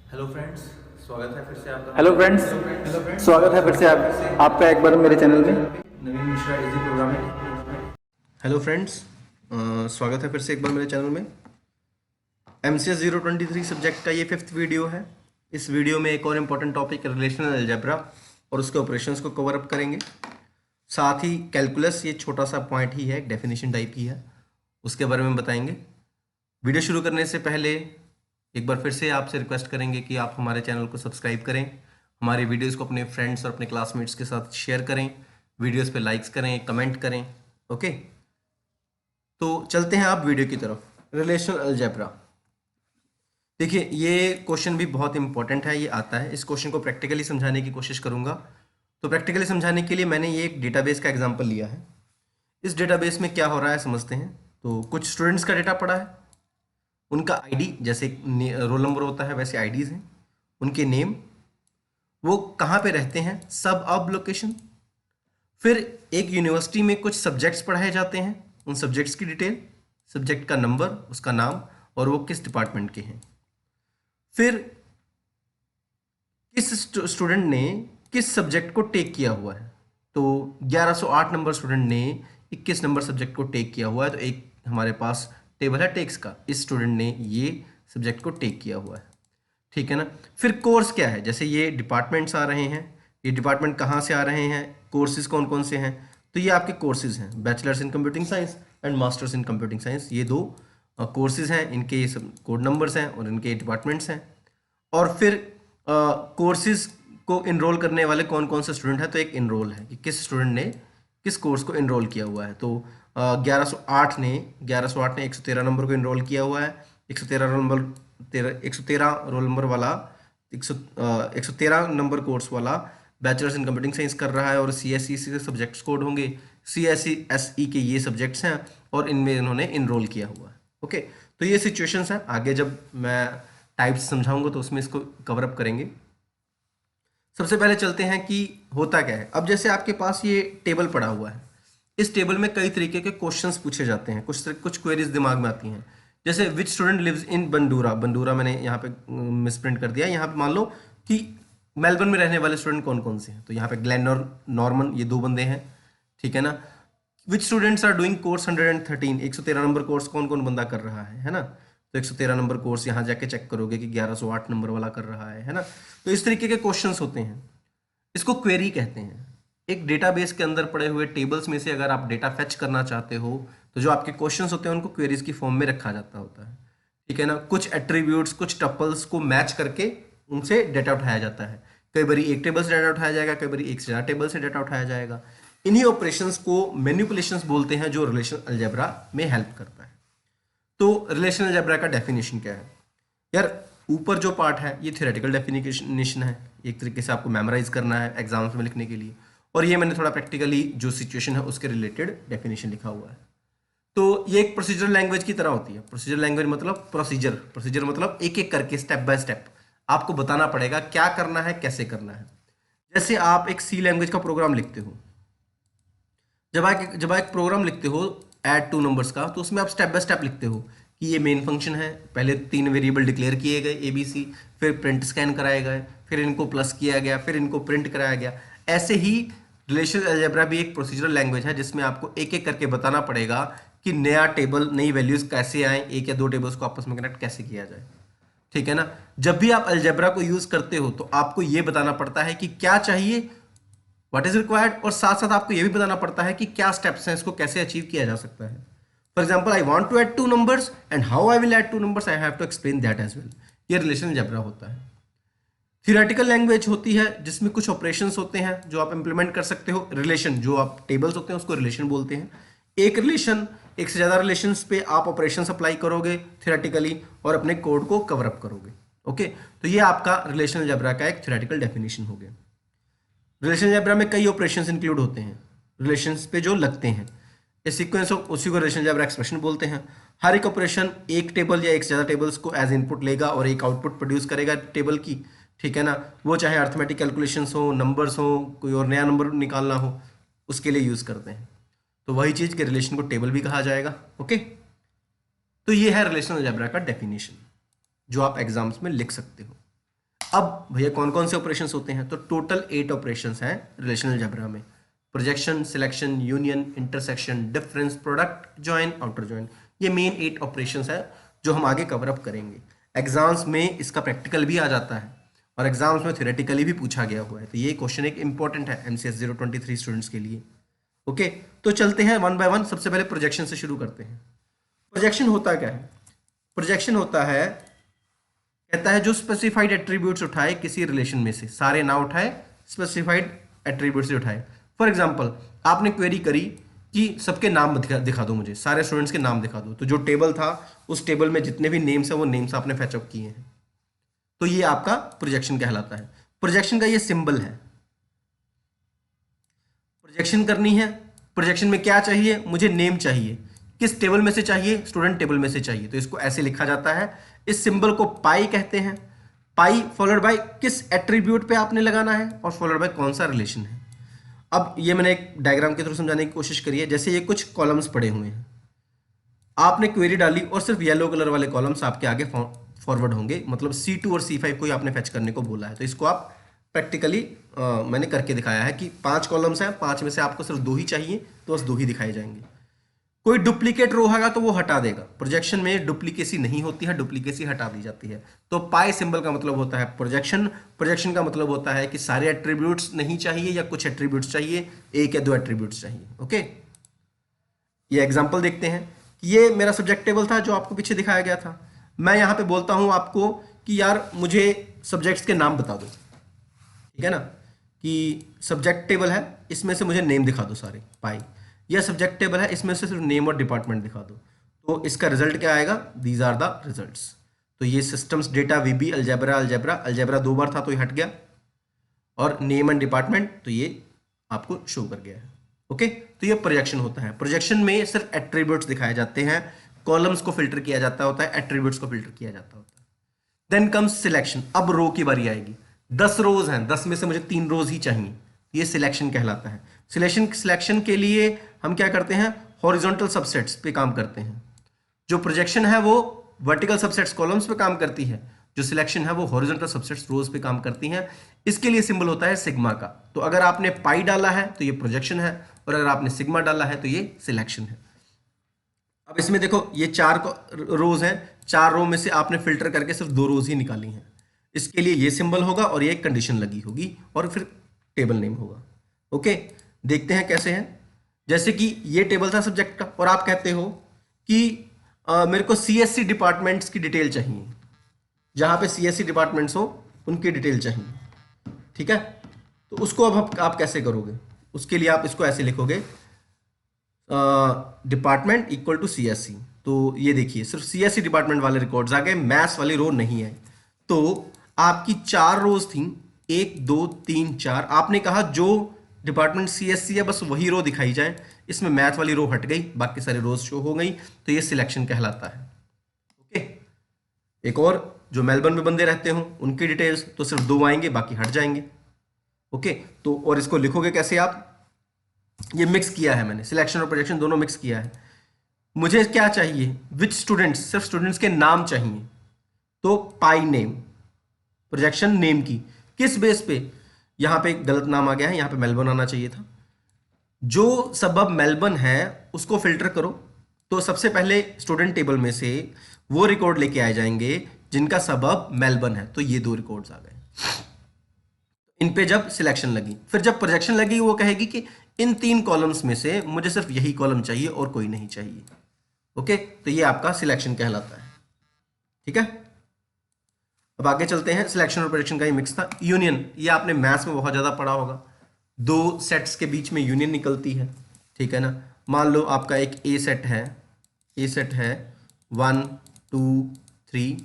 Hello friends, स्वागत है फिर से आपका हेलो फ्रेंड्स, स्वागत है फिर से आपका एक बार मेरे चैनल में। Naveen Mishra easy programming. Hello friends, स्वागत है फिर से एक बार मेरे चैनल में। MCS 023 सब्जेक्ट का ये 5th वीडियो है। इस वीडियो में एक और इम्पॉर्टेंट टॉपिक रिलेशनल अलजेब्रा और उसके ऑपरेशंस को कवर अप करेंगे। साथ ही कैलकुलस, ये छोटा सा पॉइंट ही है, एक डेफिनेशन टाइप ही है, उसके बारे में बताएंगे। वीडियो शुरू करने से पहले एक बार फिर से आपसे रिक्वेस्ट करेंगे कि आप हमारे चैनल को सब्सक्राइब करें, हमारे वीडियोस को अपने फ्रेंड्स और अपने क्लासमेट्स के साथ शेयर करें, वीडियोस पे लाइक्स करें, कमेंट करें। ओके, तो चलते हैं आप वीडियो की तरफ। रिलेशनल अलजेब्रा, देखिए ये क्वेश्चन भी बहुत इंपॉर्टेंट है, ये आता है। इस क्वेश्चन को प्रैक्टिकली समझाने की कोशिश करूंगा। तो प्रैक्टिकली समझाने के लिए मैंने ये एक डेटाबेस का एग्जाम्पल लिया है। इस डेटाबेस में क्या हो रहा है समझते हैं। तो कुछ स्टूडेंट्स का डेटा पड़ा है, उनका आईडी, जैसे रोल नंबर होता है वैसे आईडीज हैं, उनके नेम, वो कहाँ पे रहते हैं, सब अब लोकेशन। फिर एक यूनिवर्सिटी में कुछ सब्जेक्ट्स पढ़ाए जाते हैं, उन सब्जेक्ट्स की डिटेल, सब्जेक्ट का नंबर, उसका नाम और वो किस डिपार्टमेंट के हैं। फिर किस स्टूडेंट ने किस सब्जेक्ट को टेक किया हुआ है। तो 1108 नंबर स्टूडेंट ने 21 नंबर सब्जेक्ट को टेक किया हुआ है, तो एक हमारे पास टेबल है टेक्स का, इस स्टूडेंट ने ये सब्जेक्ट को टेक किया हुआ है, ठीक है ना। फिर कोर्स क्या है, जैसे ये डिपार्टमेंट्स आ रहे हैं, ये डिपार्टमेंट कहाँ से आ रहे हैं, कोर्सेज कौन कौन से हैं। तो ये आपके कोर्सेज हैं, bachelors in computing science and masters in computing science, ये दो कोर्सेज हैं, इनके ये सब कोड नंबर्स हैं और इनके डिपार्टमेंट्स हैं। और फिर कोर्सेज को इनरोल करने वाले कौन कौन से स्टूडेंट हैं, तो एक इनरोल है कि किस स्टूडेंट ने किस कोर्स को इनरोल किया हुआ है। तो 1108 ने 113 नंबर को इनरोल किया हुआ है। 113 रोल नंबर वाला 113 नंबर कोर्स वाला बैचलर्स इन कंप्यूटिंग साइंस कर रहा है, और CSE से सब्जेक्ट्स कोड होंगे, CSE के ये सब्जेक्ट्स हैं और इनमें इन्होंने इनरोल किया हुआ है। ओके, तो ये सिचुएशंस हैं। आगे जब मैं टाइप्स समझाऊंगा तो उसमें इसको कवर अप करेंगे। सबसे पहले चलते हैं कि होता क्या है। अब जैसे आपके पास ये टेबल पड़ा हुआ है, इस टेबल में कई तरीके के क्वेश्चंस पूछे जाते हैं, कुछ क्वेरीज दिमाग में आती हैं। जैसे which student lives in Bandura, Bandura मैंने यहाँ पे मिसप्रिंट कर दिया। यहाँ पे मान लो कि मेलबर्न में रहने वाले स्टूडेंट कौन कौन से हैं, तो यहाँ पे ग्लेन और नॉर्मन, ये दो बंदे हैं, ठीक है ना। Which students are doing course 113, 113 number course कौन कौन बंदा कर रहा है ना। तो 113 नंबर कोर्स यहाँ जाके चेक करोगे कि 1108 नंबर वाला कर रहा है ना। तो इस तरीके के क्वेश्चंस होते हैं, इसको क्वेरी कहते हैं। एक डेटाबेस के अंदर पड़े हुए टेबल्स में से अगर आप डेटा फेच करना चाहते हो, तो जो आपके क्वेश्चंस होते हैं उनको क्वेरीज की फॉर्म में रखा जाता होता है, ठीक है ना। कुछ एट्रीब्यूट्स, कुछ टपल्स को मैच करके उनसे डेटा उठाया जाता है। कई बार एक टेबल से डेटा उठाया जाएगा, कई बार एक से ज़्यादा टेबल से डेटा उठाया जाएगा। इन्हीं ऑपरेशंस को मैनिपुलेशंस बोलते हैं, जो रिलेशनल अलजेब्रा में हेल्प करता है। तो रिलेशनल अलजेब्रा का डेफिनेशन क्या है यार। ऊपर जो पार्ट है ये थियोरेटिकल डेफिनेशन है, एक तरीके से आपको मेमोराइज करना है एग्जाम्स में लिखने के लिए, और ये मैंने थोड़ा प्रैक्टिकली जो सिचुएशन है उसके रिलेटेड डेफिनेशन लिखा हुआ है। तो ये एक प्रोसीजर लैंग्वेज की तरह होती है। प्रोसीजर लैंग्वेज मतलब प्रोसीजर मतलब एक एक करके, स्टेप बाय स्टेप आपको बताना पड़ेगा क्या करना है, कैसे करना है। जैसे आप एक C लैंग्वेज का प्रोग्राम लिखते हो, जब आप एक प्रोग्राम लिखते हो ऐड टू नंबर्स का, तो उसमें आप स्टेप बाय स्टेप लिखते हो कि ये मेन फंक्शन है, पहले 3 वेरिएबल डिक्लेयर किए गए ABC, फिर प्रिंट स्कैन कराए गए, फिर इनको प्लस किया गया, फिर इनको प्रिंट कराया गया। ऐसे ही रिलेशनल अलजेब्रा भी एक प्रोसीजरल लैंग्वेज है, जिसमें आपको एक एक करके बताना पड़ेगा कि नया टेबल, नई वैल्यूज कैसे आए, एक या दो टेबल्स को आपस में कनेक्ट कैसे किया जाए, ठीक है ना। जब भी आप अलजेब्रा को यूज करते हो तो आपको यह बताना पड़ता है कि क्या चाहिए, व्हाट इज रिक्वायर्ड, और साथ साथ आपको यह भी बताना पड़ता है कि क्या स्टेप्स हैं, इसको कैसे अचीव किया जा सकता है। For example, I want to add 2 numbers and how I will add 2 numbers, I have to explain that as well. ये रिलेशनल अलजेब्रा होता है। थियोरेटिकल लैंग्वेज होती है जिसमें कुछ ऑपरेशंस होते हैं जो आप इंप्लीमेंट कर सकते हो। रिलेशन, जो आप टेबल्स होते हैं उसको रिलेशन बोलते हैं। एक रिलेशन, एक से ज़्यादा रिलेशंस पे आप ऑपरेशंस अप्लाई करोगे थियोरेटिकली और अपने कोड को कवर अप करोगे। ओके, तो ये आपका रिलेशनल अलजेब्रा का एक थियोरेटिकल डेफिनेशन हो गया। रिलेशनल अलजेब्रा में कई ऑपरेशंस इंक्लूड होते हैं, रिलेशंस पे जो लगते हैं। इस सीक्वेंस ऑफ उसी को रिलेशनल अलजेब्रा एक्सप्रेशन बोलते हैं। हर एक ऑपरेशन एक टेबल या एक से ज़्यादा टेबल्स को एज इनपुट लेगा और एक आउटपुट प्रोड्यूस करेगा टेबल की, ठीक है ना। वो चाहे अर्थमेटिक कैलकुलेशंस हो, नंबर्स हो, कोई और नया नंबर निकालना हो, उसके लिए यूज़ करते हैं। तो वही चीज़ के रिलेशन को टेबल भी कहा जाएगा। ओके, तो ये है रिलेशनल अलजेब्रा का डेफिनेशन जो आप एग्जाम्स में लिख सकते हो। अब भैया कौन कौन से ऑपरेशंस होते हैं, तो टोटल 8 ऑपरेशंस हैं रिलेशनल अलजेब्रा में। Projection, selection, union, intersection, difference, product, join, outer join, ये मेन 8 ऑपरेशंस है जो हम आगे कवर अप करेंगे। एग्जाम्स में इसका प्रैक्टिकल भी आ जाता है और एग्जाम्स में थ्योरेटिकली भी पूछा गया हुआ है, तो ये क्वेश्चन एक इंपॉर्टेंट है MCS 023 स्टूडेंट्स के लिए। ओके, तो चलते हैं वन बाय वन। सबसे पहले प्रोजेक्शन से शुरू करते हैं। प्रोजेक्शन होता क्या है? प्रोजेक्शन होता है, कहता है जो स्पेसिफाइड एट्रीब्यूट्स उठाए किसी रिलेशन में से, सारे ना उठाए, स्पेसिफाइड एट्रीब्यूट्स से उठाए। फॉर एग्जांपल आपने क्वेरी करी कि सबके नाम दिखा दो मुझे, सारे स्टूडेंट्स के नाम दिखा दो, तो जो टेबल था उस टेबल में जितने भी नेम्स हैं वो नेम्स आपने फैचअप किए हैं, तो ये आपका प्रोजेक्शन कहलाता है। प्रोजेक्शन का ये सिंबल है। प्रोजेक्शन करनी है, प्रोजेक्शन में क्या चाहिए, मुझे नेम चाहिए, किस टेबल में से चाहिए, स्टूडेंट टेबल में से चाहिए, तो इसको ऐसे लिखा जाता है। इस सिंबल को पाई कहते हैं। पाई फॉलोड बाय किस एट्रीब्यूट पे आपने लगाना है और फॉलोड बाय कौन सा रिलेशन है। अब ये मैंने एक डायग्राम के थ्रू समझाने की कोशिश करी है। जैसे ये कुछ कॉलम्स पड़े हुए हैं, आपने क्वेरी डाली और सिर्फ येलो कलर वाले कॉलम्स आपके आगे फॉरवर्ड होंगे, मतलब C2 और C5 को ही आपने फैच करने को बोला है। तो इसको आप प्रैक्टिकली मैंने करके दिखाया है कि 5 कॉलम्स हैं, 5 में से आपको सिर्फ 2 ही चाहिए, तो बस 2 ही दिखाए जाएंगे। कोई डुप्लीकेट रो होगा तो वो हटा देगा। प्रोजेक्शन में डुप्लीकेसी नहीं होती है, डुप्लीकेसी हटा दी जाती है। तो पाई सिंबल का मतलब होता है प्रोजेक्शन। प्रोजेक्शन का मतलब होता है कि सारे एट्रीब्यूट्स नहीं चाहिए या कुछ एट्रीब्यूट्स चाहिए, 1 या 2 एट्रीब्यूट्स चाहिए। ओके, ये एग्जांपल देखते हैं। ये मेरा सब्जेक्ट टेबल था जो आपको पीछे दिखाया गया था। मैं यहाँ पे बोलता हूँ आपको कि यार मुझे सब्जेक्ट्स के नाम बता दो, ठीक है ना, कि सब्जेक्ट टेबल है, इसमें से मुझे नेम दिखा दो सारे, पाई। यह सब्जेक्ट टेबल है, इसमें से सिर्फ नेम और डिपार्टमेंट दिखा दो, तो इसका रिजल्ट क्या आएगा, दीज आर द रिजल्ट्स। तो ये systems data VB algebra, algebra algebra 2 बार था तो ये हट गया, और नेम एंड डिपार्टमेंट तो ये आपको शो कर गया है। ओके, तो ये प्रोजेक्शन होता है। प्रोजेक्शन में सिर्फ एट्रीब्यूट्स दिखाए जाते हैं, कॉलम्स को फिल्टर किया जाता होता है, एट्रीब्यूट्स को फिल्टर किया जाता होता है। Then comes selection. अब रो की बारी आएगी। 10 रोज हैं, 10 में से मुझे 3 रोज ही चाहिए, ये सिलेक्शन कहलाता है। सिलेक्शन के लिए हम क्या करते हैं, हॉरिजॉन्टल सबसेट्स पे काम करते हैं। जो प्रोजेक्शन है वो वर्टिकल सबसेट्स कॉलम्स पे काम करती है, जो सिलेक्शन है वो हॉरिजॉन्टल सबसेट्स रोज पे काम करती हैं। इसके लिए सिंबल होता है सिग्मा का। तो अगर आपने पाई डाला है तो ये प्रोजेक्शन है, और अगर आपने सिग्मा डाला है तो ये सिलेक्शन है। अब इसमें देखो ये 4 रोज हैं, 4 रो में से आपने फिल्टर करके सिर्फ 2 रोज ही निकाली हैं। इसके लिए ये सिंबल होगा और ये एक कंडीशन लगी होगी और फिर टेबल नेम होगा। ओके, देखते हैं कैसे है। जैसे कि ये टेबल था सब्जेक्ट का और आप कहते हो कि मेरे को CSC डिपार्टमेंट्स की डिटेल चाहिए, जहां पे CSC डिपार्टमेंट्स हो उनकी डिटेल चाहिए, ठीक है। तो उसको अब आप कैसे करोगे, उसके लिए आप इसको ऐसे लिखोगे, डिपार्टमेंट इक्वल टू CSC। तो ये देखिए सिर्फ CSC डिपार्टमेंट वाले रिकॉर्ड्स आ गए, मैथ्स वाली रो नहीं है। तो आपकी 4 रोज थी, 1 2 3 4। आपने कहा जो डिपार्टमेंट CSC है बस वही रो दिखाई जाए, इसमें मैथ वाली रो हट गई, बाकी सारी रोज शो हो गई, तो ये सिलेक्शन कहलाता है। ओके, एक और जो मेलबर्न में बंदे रहते हो उनकी डिटेल्स, तो सिर्फ 2 आएंगे, बाकी हट जाएंगे। ओके, तो और इसको लिखोगे कैसे आप, ये मिक्स किया है मैंने, सिलेक्शन और प्रोजेक्शन दोनों मिक्स किया है। मुझे क्या चाहिए, विच स्टूडेंट्स, सिर्फ स्टूडेंट्स के नाम चाहिए, तो पाई नेम। प्रोजेक्शन नेम की, किस बेस पे, यहां पे गलत नाम आ गया है, यहां पे मेलबर्न आना चाहिए था। जो सबब मेलबर्न है उसको फिल्टर करो, तो सबसे पहले स्टूडेंट टेबल में से वो रिकॉर्ड लेके आए जाएंगे जिनका सबब मेलबर्न है, तो ये 2 रिकॉर्ड्स आ गए। इन पे जब सिलेक्शन लगी, फिर जब प्रोजेक्शन लगी वो कहेगी कि इन 3 कॉलम्स में से मुझे सिर्फ यही कॉलम चाहिए और कोई नहीं चाहिए। ओके, तो ये आपका सिलेक्शन कहलाता है, ठीक है। अब आगे चलते हैं, सिलेक्शन और प्रोजेक्शन का ही मिक्स था। यूनियन, ये आपने मैथ्स में बहुत ज्यादा पढ़ा होगा, 2 सेट्स के बीच में यूनियन निकलती है, ठीक है ना। मान लो आपका एक ए सेट है 1 2 3,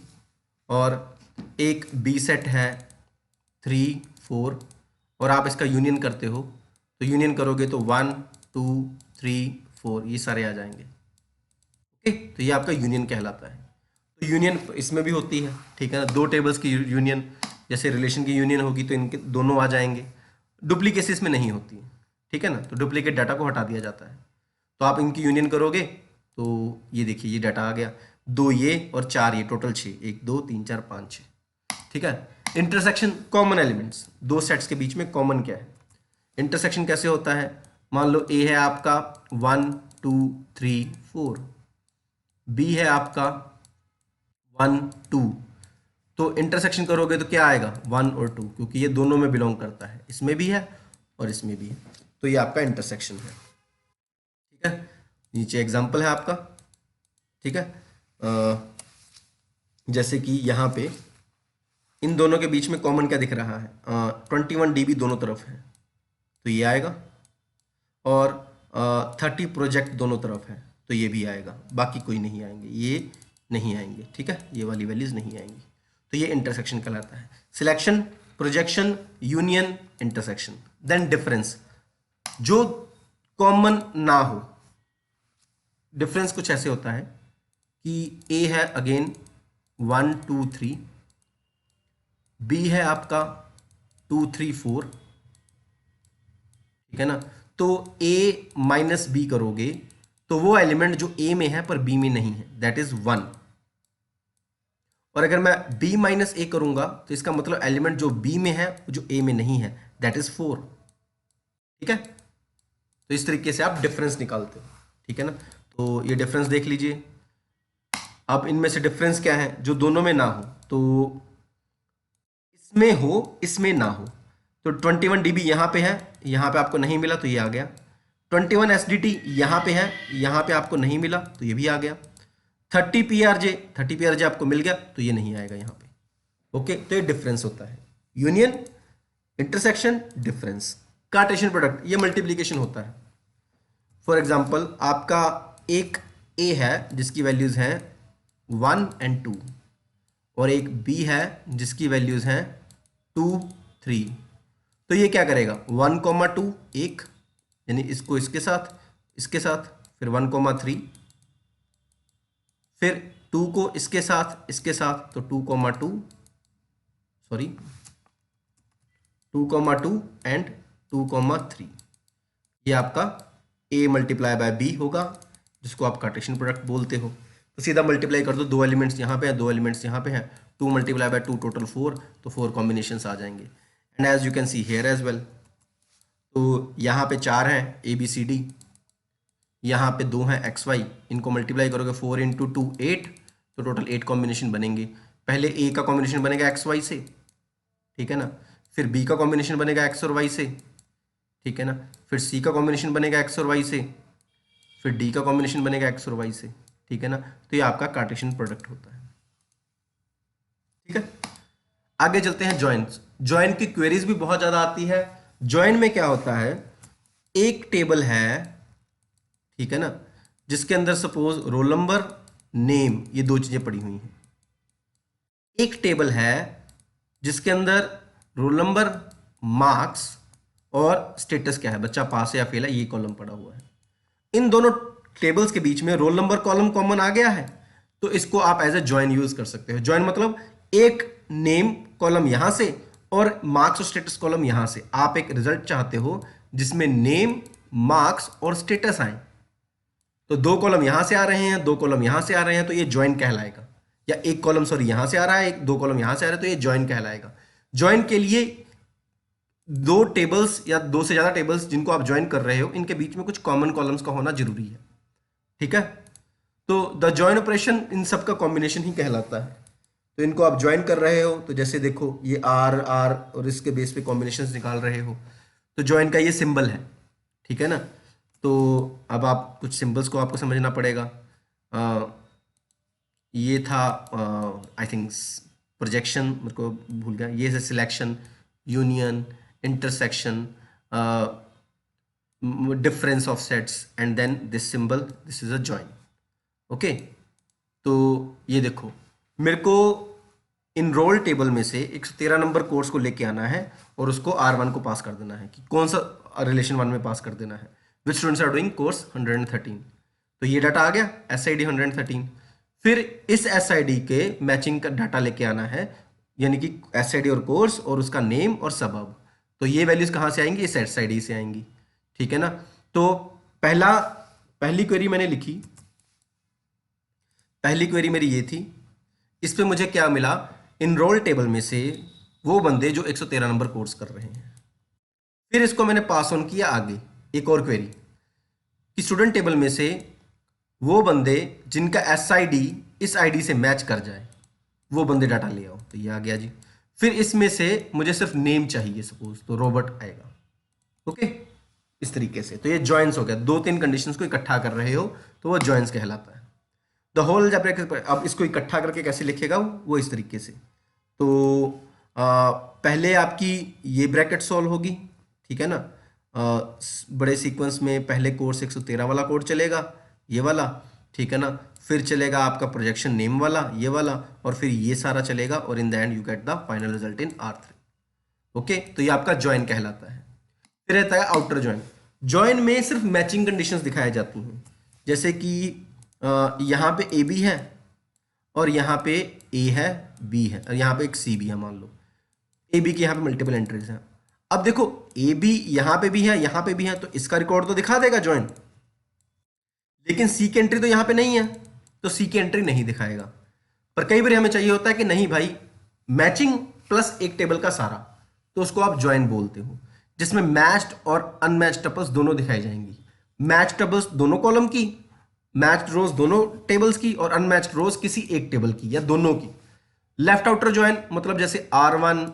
और एक बी सेट है 3 4, और आप इसका यूनियन करते हो, तो यूनियन करोगे तो 1 2 3 4 ये सारे आ जाएंगे। ओके, तो ये आपका यूनियन कहलाता है। तो यूनियन इसमें भी होती है, ठीक है ना, 2 टेबल्स की यूनियन, जैसे रिलेशन की यूनियन होगी तो इनके दोनों आ जाएंगे। डुप्लीकेसी इसमें नहीं होती है, ठीक है ना, तो डुप्लीकेट डाटा को हटा दिया जाता है। तो आप इनकी यूनियन करोगे तो ये देखिए ये डाटा आ गया, 2 ये और 4 ये, टोटल 6, 1 2 3 4 5 6, ठीक है। इंटरसेक्शन कॉमन एलिमेंट्स, दो सेट्स के बीच में कॉमन क्या है। इंटरसेक्शन कैसे होता है, मान लो ए है आपका 1 2 3 4, बी है आपका 1 2, तो इंटरसेक्शन करोगे तो क्या आएगा 1 और 2, क्योंकि ये दोनों में बिलोंग करता है, इसमें भी है और इसमें भी है, तो ये आपका इंटरसेक्शन है। ठीक है, नीचे एग्जांपल है आपका। ठीक है, जैसे कि यहाँ पे इन दोनों के बीच में कॉमन क्या दिख रहा है, 21 dB दोनों तरफ है, तो ये आएगा, और 30 प्रोजेक्ट दोनों तरफ है, तो ये भी आएगा, बाकी कोई नहीं आएंगे, ये नहीं आएंगे। ठीक है, ये वाली वैल्यूज नहीं आएंगी, तो ये इंटरसेक्शन कहलाता है। Selection, projection, union, intersection. Then difference, जो कॉमन ना हो। डिफरेंस कुछ ऐसे होता है कि ए है अगेन 1 2 3, बी है आपका 2 3 4, ठीक है ना, तो ए माइनस बी करोगे तो वो एलिमेंट जो ए में है पर बी में नहीं है, दैट इज 1। और अगर मैं b माइनस ए करूंगा तो इसका मतलब एलिमेंट जो b में है जो a में नहीं है, दैट इज 4। ठीक है, तो इस तरीके से आप डिफरेंस निकालते हो। ठीक है ना, तो ये डिफरेंस देख लीजिए। अब इनमें से डिफरेंस क्या है, जो दोनों में ना हो, तो इसमें हो इसमें ना हो, तो 21 dB यहाँ पे है, यहाँ पे आपको नहीं मिला तो ये आ गया। 21 SDT यहाँ पे है, यहाँ पे आपको नहीं मिला तो ये भी आ गया। 30 PRJ आपको मिल गया तो ये नहीं आएगा यहाँ पे। ओके, तो ये डिफरेंस होता है। Union, intersection, difference. Cartesian product, ये मल्टीप्लीकेशन होता है। फॉर एग्जाम्पल आपका एक ए है जिसकी वैल्यूज हैं 1 और 2, और एक बी है जिसकी वैल्यूज हैं 2 3, तो ये क्या करेगा 1 2 एक, यानी इसको इसके साथ, फिर 1 3, फिर 2 को इसके साथ, तो 2 2 एंड 2 3, ये आपका a मल्टीप्लाई बाय b होगा, जिसको आप कार्टेशियन प्रोडक्ट बोलते हो। तो सीधा मल्टीप्लाई कर दो, दो एलिमेंट्स यहाँ पे हैं, दो एलिमेंट्स यहाँ पे हैं, 2 मल्टीप्लाई बाय 2 टोटल 4, तो 4 कॉम्बिनेशंस आ जाएंगे। And as you can see here as well, तो यहाँ पे 4 हैं ABCD, यहाँ पे 2 हैं XY, इनको मल्टीप्लाई करोगे 4 इंटू 2 8, तो टोटल 8 कॉम्बिनेशन बनेंगे। पहले A का कॉम्बिनेशन बनेगा XY से, ठीक है ना, फिर B का कॉम्बिनेशन बनेगा X और Y से, ठीक है ना, फिर C का कॉम्बिनेशन बनेगा X और Y से, फिर D का कॉम्बिनेशन बनेगा X और Y से, ठीक है ना, तो ये आपका कार्टेशियन प्रोडक्ट होता है। ठीक है, आगे चलते हैं जॉइंट्स। जॉइन की क्वेरीज भी बहुत ज्यादा आती है। जॉइन में क्या होता है, एक टेबल है, ठीक है ना, जिसके अंदर सपोज रोल नंबर, नेम, ये दो चीजें पड़ी हुई हैं। एक टेबल है जिसके अंदर रोल नंबर, मार्क्स और स्टेटस क्या है, बच्चा पास है या फेल है, ये कॉलम पड़ा हुआ है। इन दोनों टेबल्स के बीच में रोल नंबर कॉलम कॉमन आ गया है, तो इसको आप एज ए जॉइन यूज कर सकते हो। जॉइन मतलब एक नेम कॉलम यहां से और मार्क्स और स्टेटस कॉलम यहां से। आप एक रिजल्ट चाहते हो जिसमें नेम, मार्क्स और स्टेटस आए, तो दो कॉलम यहां से आ रहे हैं, दो कॉलम यहां से आ रहे हैं, तो ये जॉइन कहलाएगा। या एक कॉलम सॉरी यहां से आ रहा है, एक दो कॉलम यहां से आ रहे हैं, तो ये जॉइन कहलाएगा। जॉइन के लिए दो टेबल्स या दो से ज्यादा टेबल्स जिनको आप ज्वाइन कर रहे हो, इनके बीच में कुछ कॉमन कॉलम्स का होना जरूरी है। ठीक है, तो द जॉइन ऑपरेशन इन सब का कॉम्बिनेशन ही कहलाता है। तो इनको आप ज्वाइन कर रहे हो, तो जैसे देखो ये आर आर और इसके बेस पे कॉम्बिनेशंस निकाल रहे हो, तो जॉइन का ये सिंबल है। ठीक है ना, तो अब आप कुछ सिंबल्स को आपको समझना पड़ेगा। ये था आई थिंक प्रोजेक्शन, मेरे को भूल गया, ये है selection, union, intersection, difference of sets, and then this symbol, this is a join. Okay, तो ये देखो मेरे को इनरोल टेबल में से 113 नंबर कोर्स को लेके आना है और उसको R1 को पास कर देना है कि कौन सा रिलेशन 1 में पास कर देना है। Which students are doing course 113, तो ये डाटा आ गया SID 113। फिर इस SID के मैचिंग का डाटा लेके आना है, यानी कि SID और कोर्स और उसका नेम और सबब। तो ये वैल्यूज कहाँ से आएंगी, इस SID से आएंगी। ठीक है ना, तो पहली क्वेरी मैंने लिखी, पहली क्वेरी मेरी ये थी। इस पे मुझे क्या मिला, इनरोल टेबल में से वो बंदे जो 113 नंबर कोर्स कर रहे हैं। फिर इसको मैंने पास ऑन किया आगे, एक और क्वेरी कि स्टूडेंट टेबल में से वो बंदे जिनका SID इस ID से मैच कर जाए, वो बंदे डाटा ले आओ। तो ये आ गया जी। फिर इसमें से मुझे सिर्फ नेम चाहिए, सपोज तो रॉबर्ट आएगा। ओके, इस तरीके से। तो ये जॉइंस हो गया, 2-3 कंडीशंस को इकट्ठा कर रहे हो तो वो जॉइंस कहलाता है। द होल अलजेब्रिक, अब इसको इकट्ठा करके कैसे लिखेगा वो इस तरीके से। तो पहले आपकी ये ब्रैकेट सॉल्व होगी, ठीक है ना। बड़े सीक्वेंस में पहले कोर्स 113 वाला कोड चलेगा, ये वाला, ठीक है ना। फिर चलेगा आपका प्रोजेक्शन नेम वाला, ये वाला, और फिर ये सारा चलेगा, और in the end you get the final result in R3। Okay, तो ये आपका ज्वाइन कहलाता है। फिर रहता है आउटर ज्वाइन। ज्वाइन में सिर्फ मैचिंग कंडीशंस दिखाई जाती हैं, जैसे कि यहाँ पे AB है और यहाँ पे A है, B है, और यहाँ पे एक C भी है, मान लो AB की यहाँ पे मल्टीपल एंट्रीज हैं। अब देखो AB यहाँ पे भी है, यहाँ पे भी है, तो इसका रिकॉर्ड तो दिखा देगा ज्वाइन, लेकिन C की एंट्री तो यहाँ पे नहीं है, तो C की एंट्री नहीं दिखाएगा। पर कई बार हमें चाहिए होता है कि नहीं भाई, मैचिंग प्लस एक टेबल का सारा, तो उसको आप ज्वाइन बोलते हो, जिसमें मैच्ड और अनमैच्ड टपल्स दोनों दिखाई जाएंगी। मैच टपल्स दोनों कॉलम की, मैच्ड रोज दोनों टेबल्स की, और अनमैच्ड रोज किसी एक टेबल की या दोनों की। लेफ्ट आउटर ज्वाइन मतलब जैसे R1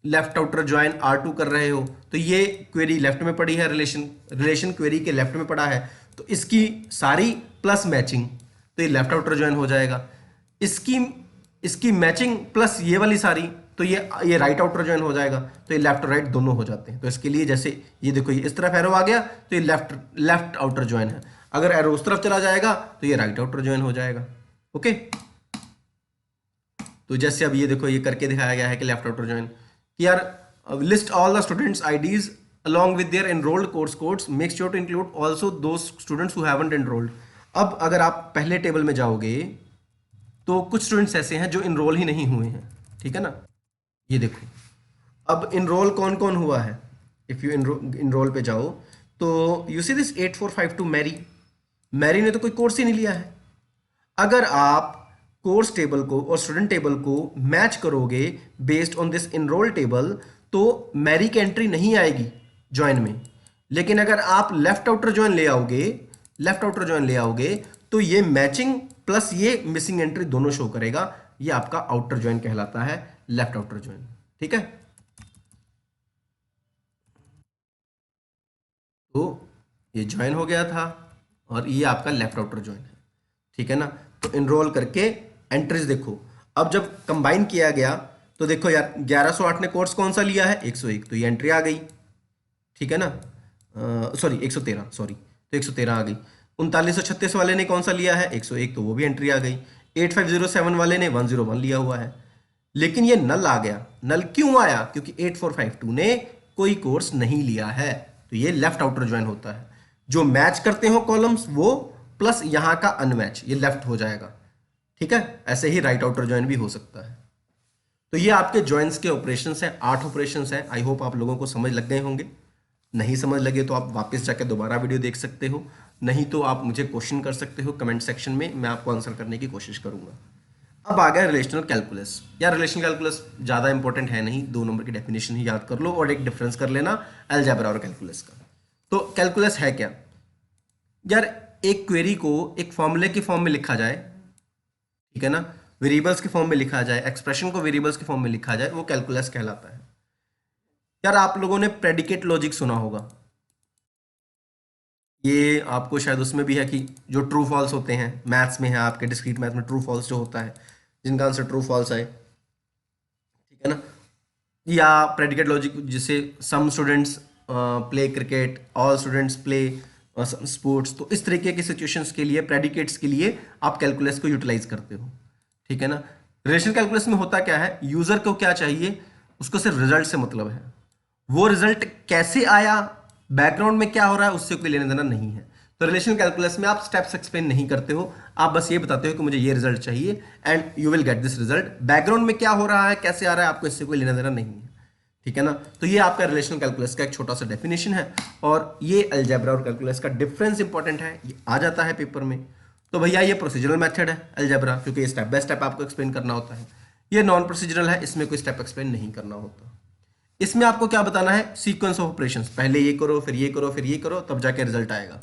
left outer join R2 कर रहे हो, तो ये क्वेरी लेफ्ट में पड़ी है, रिलेशन क्वेरी के लेफ्ट में पड़ा है, तो इसकी सारी प्लस मैचिंग, तो ये लेफ्ट आउटर ज्वाइन हो जाएगा। इसकी मैचिंग प्लस ये वाली सारी, तो ये राइट आउटर ज्वाइन हो जाएगा। तो ये लेफ्ट और राइट दोनों हो जाते हैं। तो इसके लिए जैसे ये देखो, ये इस तरफ एरो आ गया, तो ये लेफ्ट आउटर ज्वाइन है। अगर एरो उस तरफ चला जाएगा तो ये राइट आउटर ज्वाइन हो जाएगा। ओके, तो जैसे अब ये देखो, ये करके दिखाया गया है कि लेफ्ट आउटर ज्वाइन कि यार list all the students IDs along with their enrolled course codes, make sure to include also those students who haven't enrolled। अब अगर आप पहले टेबल में जाओगे तो कुछ स्टूडेंट्स ऐसे हैं जो इनरोल ही नहीं हुए हैं, ठीक है ना। ये देखो, अब इनरोल कौन कौन हुआ है। इफ यू इनरोल पे जाओ तो यू सी दिस 8452 मैरी ने तो कोई कोर्स ही नहीं लिया है। अगर आप कोर्स टेबल को और स्टूडेंट टेबल को मैच करोगे based on this enrol table, तो मैरी की एंट्री नहीं आएगी ज्वाइन में। लेकिन अगर आप लेफ्ट आउटर ज्वाइन ले आओगे तो ये मैचिंग प्लस ये मिसिंग एंट्री दोनों शो करेगा। ये आपका आउटर ज्वाइन कहलाता है, लेफ्ट आउटर ज्वाइन, ठीक है। तो ये ज्वाइन हो गया था और ये आपका लेफ्ट आउटर ज्वाइन है, ठीक है ना। तो इनरोल करके एंट्रीज देखो, अब जब कंबाइन किया गया तो देखो यार 1108 ने कोर्स कौन सा लिया है, 101, तो ये एंट्री आ गई, ठीक है ना। सॉरी 113, सॉरी, तो 113 आ गई। 3936 वाले ने कौन सा लिया है, 101, तो वो भी एंट्री आ गई। 8507 वाले ने 101 लिया हुआ है, लेकिन ये नल आ गया। नल क्यों आया, क्योंकि 8452 ने कोई कोर्स नहीं लिया है। तो ये लेफ्ट आउटर ज्वाइन होता है। जो मैच करते हो कॉलम्स वो प्लस यहाँ का अनमैच, ये लेफ्ट हो जाएगा, ठीक है। ऐसे ही राइट आउटर ज्वाइन भी हो सकता है। तो ये आपके ज्वाइंस के ऑपरेशंस हैं, 8 ऑपरेशंस हैं। आई होप आप लोगों को समझ लग गए होंगे। नहीं समझ लगे तो आप वापस जाकर दोबारा वीडियो देख सकते हो, नहीं तो आप मुझे क्वेश्चन कर सकते हो कमेंट सेक्शन में, मैं आपको आंसर करने की कोशिश करूंगा। अब आ गया रिलेशनल कैलकुलस। यार रिलेशनल कैलकुलस ज़्यादा इंपॉर्टेंट है नहीं, 2 नंबर की डेफिनेशन ही याद कर लो और एक डिफरेंस कर लेना अलजेब्रा और कैलकुलस का। तो कैलकुलस है क्या यार, एक क्वेरी को एक फॉर्मूले के फॉर्म में लिखा जाए, ठीक है ना, वेरिएबल्स के फॉर्म में लिखा जाए, एक्सप्रेशन को वेरिएबल्स के फॉर्म में लिखा जाए, वो कैलकुलस कहलाता है। यार आप लोगों ने प्रेडिकेट लॉजिक सुना होगा, ये आपको शायद उसमें भी है कि जो ट्रू फॉल्स होते हैं मैथ्स में है, आपके डिस्क्रीट मैथ में ट्रू फॉल्स जो होता है, जिनका आंसर ट्रू फॉल्स आए, ठीक है ना। या प्रेडिकेट लॉजिक जिसे some students play cricket, all students play sports, तो इस तरीके की सिचुएशंस के लिए, प्रेडिकेट्स के लिए आप कैलकुलस को यूटिलाइज करते हो, ठीक है ना। रिलेशनल कैलकुलस में होता क्या है, यूजर को क्या चाहिए, उसको सिर्फ रिजल्ट से मतलब है। वो रिजल्ट कैसे आया, बैकग्राउंड में क्या हो रहा है, उससे कोई लेना देना नहीं है। तो रिलेशनल कैलकुलस में आप स्टेप्स एक्सप्लेन नहीं करते हो, आप बस ये बताते हो कि मुझे ये रिजल्ट चाहिए and you will get this result. Background में क्या हो रहा है, कैसे आ रहा है, आपको इससे कोई लेना देना नहीं है, ठीक है ना। तो ये आपका रिलेशनल कैलकुलस का एक छोटा सा डेफिनेशन है, और ये अलजेब्रा और कैलकुलस का डिफरेंस इंपॉर्टेंट है, ये आ जाता है पेपर में। तो भैया ये प्रोसीजरल मेथड है अलजेब्रा, क्योंकि स्टेप बाय स्टेप आपको एक्सप्लेन करना होता है। ये नॉन प्रोसीजरल है, इसमें कोई स्टेप एक्सप्लेन नहीं करना होता। इसमें आपको क्या बताना है, सीक्वेंस ऑफ ऑपरेशंस, पहले ये करो फिर ये करो फिर ये करो तब जाके रिजल्ट आएगा,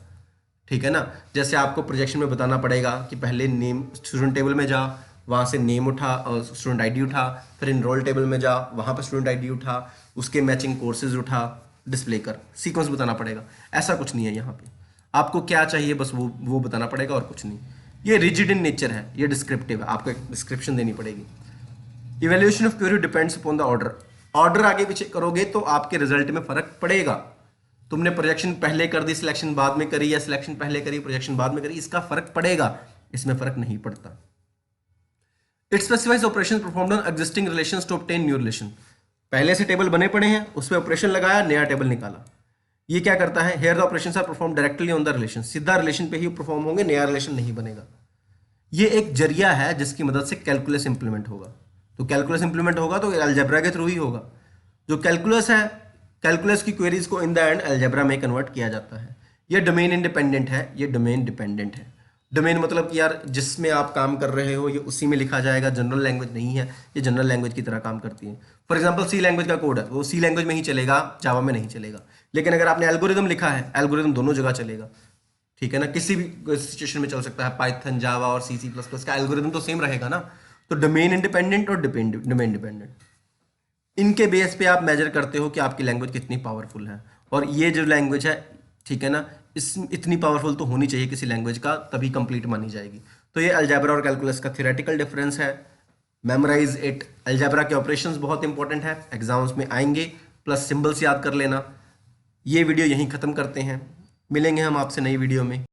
ठीक है ना। जैसे आपको प्रोजेक्शन में बताना पड़ेगा कि पहले नेम स्टूडेंट टेबल में जा, वहाँ से नेम उठा और स्टूडेंट आईडी उठा, फिर इनरोल टेबल में जा, वहाँ पर स्टूडेंट आईडी उठा, उसके मैचिंग कोर्सेज उठा, डिस्प्ले कर, सीक्वेंस बताना पड़ेगा। ऐसा कुछ नहीं है यहाँ पे, आपको क्या चाहिए बस वो बताना पड़ेगा और कुछ नहीं। ये रिजिड इन नेचर है, ये डिस्क्रिप्टिव है, आपको एक डिस्क्रिप्शन देनी पड़ेगी। Evaluation of query depends upon the order, order आगे पीछे करोगे तो आपके रिजल्ट में फर्क पड़ेगा। तुमने प्रोजेक्शन पहले कर दी, सिलेक्शन बाद में करी, या सिलेक्शन पहले करी प्रोजेक्शन बाद में करी, इसका फर्क पड़ेगा, इसमें फर्क नहीं पड़ता। It specifies operation performed on existing relations to obtain new relation, पहले से टेबल बने पड़े हैं, उस पर ऑपरेशन लगाया, नया टेबल निकाला। ये क्या करता है, here the operations are perform directly on the relation, सीधा रिलेशन पे ही परफॉर्म होंगे, नया रिलेशन नहीं बनेगा। ये एक जरिया है जिसकी मदद से कैलकुलस इंप्लीमेंट होगा। तो कैलकुलस इंप्लीमेंट होगा तो अलजेब्रा के थ्रू ही होगा। जो कैलकुलस है, कैलकुलस की क्वेरीज को इन द एंड अलजेब्रा में कन्वर्ट किया जाता है। ये डोमेन इंडिपेंडेंट है, ये डोमेन डिपेंडेंट है। डोमेन मतलब कि यार जिसमें आप काम कर रहे हो ये उसी में लिखा जाएगा, जनरल लैंग्वेज नहीं है, ये जनरल लैंग्वेज की तरह काम करती है। फॉर एग्जांपल सी लैंग्वेज का कोड है, वो सी लैंग्वेज में ही चलेगा, जावा में नहीं चलेगा। लेकिन अगर आपने एल्गोरिदम लिखा है, एल्गोरिदम दोनों जगह चलेगा, ठीक है ना, किसी भी सिचुएशन में चल सकता है। पाइथन, जावा और सी प्लस प्लस का एल्गोरिदम तो सेम रहेगा ना। तो डोमेन इंडिपेंडेंट और डोमेन डिपेंडेंट, इनके बेस पे आप मेजर करते हो कि आपकी लैंग्वेज कितनी पावरफुल है। और ये जो लैंग्वेज है, ठीक है ना, इस इतनी पावरफुल तो होनी चाहिए किसी लैंग्वेज का, तभी कंप्लीट मानी जाएगी। तो ये अलजेब्रा और कैलकुलस का थियोरेटिकल डिफरेंस है। मेमोराइज इट, अलजेब्रा के ऑपरेशंस बहुत इंपॉर्टेंट है, एग्जाम्स में आएंगे, प्लस सिंबल्स याद कर लेना। ये वीडियो यहीं ख़त्म करते हैं, मिलेंगे हम आपसे नई वीडियो में।